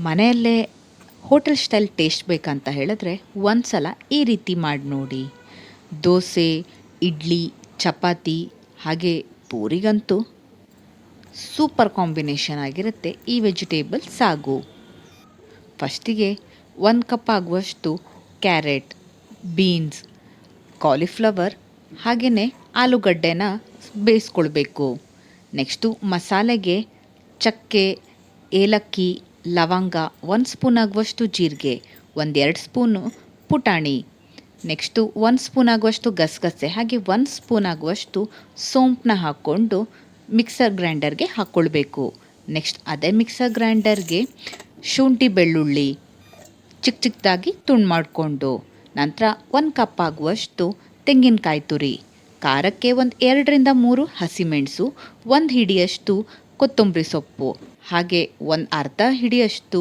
ಮನೆಯಲ್ಲೇ hotel style taste ಬೇಕಂತ ಹೇಳಿದ್ರೆ ಒಂದು ಸಲ ಈ ರೀತಿ ಮಾಡಿ ನೋಡಿ. ದೋಸೆ, ಇಡ್ಲಿ, ಚಪಾತಿ ಹಾಗೆ ಪೂರಿಗಂತೂ ಸೂಪರ್ ಕಾಂಬಿನೇಷನ್ ಆಗಿರುತ್ತೆ ಈ ವೆಜಿಟೇಬಲ್ ಸಾಗು. ಫಸ್ಟಿಗೆ 1 ಕಪ್ ಆಗುವಷ್ಟು ಕ್ಯಾರೆಟ್, ಬೀನ್ಸ್, ಕಾಲಿಫ್ಲವರ್ ಹಾಗೆಯೇ ಆಲೂಗಡ್ಡೆನ ಬೇಯಿಸ್ಕೊಳ್ಬೇಕು. ನೆಕ್ಸ್ಟು ಮಸಾಲೆಗೆ ಚಕ್ಕೆ, ಏಲಕ್ಕಿ, ಲವಂಗ, 1 ಸ್ಪೂನ್ ಆಗುವಷ್ಟು ಜೀರಿಗೆ, 1-2 ಸ್ಪೂನು ಪುಟಾಣಿ, ನೆಕ್ಸ್ಟು 1 ಸ್ಪೂನ್ ಆಗುವಷ್ಟು ಗಸಗಸೆ ಹಾಗೆ 1 ಸ್ಪೂನ್ ಆಗುವಷ್ಟು ಸೋಂಪನ್ನ ಹಾಕ್ಕೊಂಡು ಮಿಕ್ಸರ್ ಗ್ರೈಂಡರ್ಗೆ ಹಾಕ್ಕೊಳ್ಬೇಕು. ನೆಕ್ಸ್ಟ್ ಅದೇ ಮಿಕ್ಸರ್ ಗ್ರೈಂಡರ್ಗೆ ಶುಂಠಿ ಬೆಳ್ಳುಳ್ಳಿ ಚಿಕ್ಕ ಚಿಕ್ಕದಾಗಿ ತುಂಡು ಮಾಡಿಕೊಂಡು, ನಂತರ 1 ಕಪ್ ಆಗುವಷ್ಟು ತೆಂಗಿನಕಾಯಿ ತುರಿ, ಖಾರಕ್ಕೆ 2-3 ಹಸಿಮೆಣಸು, 1 ಹಿಡಿಯಷ್ಟು ಕೊತ್ತಂಬರಿ ಸೊಪ್ಪು ಹಾಗೆ 1/2 ಹಿಡಿಯಷ್ಟು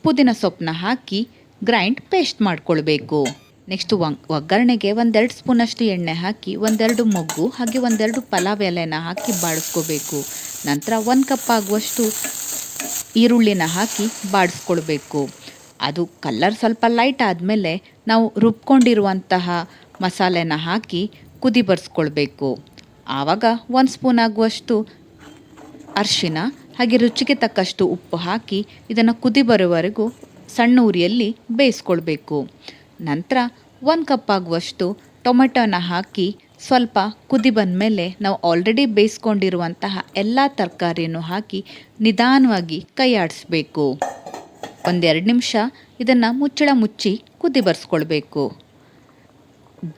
ಪುದೀನ ಸೊಪ್ಪನ್ನ ಹಾಕಿ ಗ್ರೈಂಡ್ ಪೇಸ್ಟ್ ಮಾಡ್ಕೊಳ್ಬೇಕು. ನೆಕ್ಸ್ಟು ಒಗ್ಗರಣೆಗೆ 1-2 ಸ್ಪೂನಷ್ಟು ಎಣ್ಣೆ ಹಾಕಿ 1-2 ಮೊಗ್ಗು ಹಾಗೆ 1-2 ಪಲಾವ್ ಎಲೆನ ಹಾಕಿ ಬಾಡಿಸ್ಕೋಬೇಕು. ನಂತರ 1 ಕಪ್ ಆಗುವಷ್ಟು ಈರುಳ್ಳಿನ ಹಾಕಿ ಬಾಡಿಸ್ಕೊಳ್ಬೇಕು. ಅದು ಕಲ್ಲರ್ ಸ್ವಲ್ಪ ಲೈಟ್ ಆದಮೇಲೆ ನಾವು ರುಬ್ಕೊಂಡಿರುವಂತಹ ಮಸಾಲೆನ ಹಾಕಿ ಕುದಿ ಬರ್ಸ್ಕೊಳ್ಬೇಕು. ಆವಾಗ 1 ಸ್ಪೂನ್ ಆಗುವಷ್ಟು ಅರಿಶಿನ ಹಾಗೆ ರುಚಿಗೆ ತಕ್ಕಷ್ಟು ಉಪ್ಪು ಹಾಕಿ ಇದನ್ನು ಕುದಿ ಬರೋವರೆಗೂ ಸಣ್ಣ ಉರಿಯಲ್ಲಿ ಬೇಯಿಸ್ಕೊಳ್ಬೇಕು. ನಂತರ 1 ಕಪ್ ಆಗುವಷ್ಟು ಟೊಮೆಟೊನ ಹಾಕಿ ಸ್ವಲ್ಪ ಕುದಿ ಬಂದಮೇಲೆ ನಾವು ಆಲ್ರೆಡಿ ಬೇಯಿಸ್ಕೊಂಡಿರುವಂತಹ ಎಲ್ಲ ತರಕಾರಿಯನ್ನು ಹಾಕಿ ನಿಧಾನವಾಗಿ ಕೈ ಆಡಿಸ್ಬೇಕು. 1-2 ನಿಮಿಷ ಇದನ್ನು ಮುಚ್ಚಳ ಮುಚ್ಚಿ ಕುದಿ ಬರ್ಸ್ಕೊಳ್ಬೇಕು.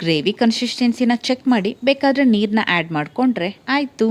ಗ್ರೇವಿ ಕನ್ಸಿಸ್ಟೆನ್ಸಿನ ಚೆಕ್ ಮಾಡಿ ಬೇಕಾದರೆ ನೀರನ್ನ ಆ್ಯಡ್ ಮಾಡಿಕೊಂಡ್ರೆ ಆಯಿತು.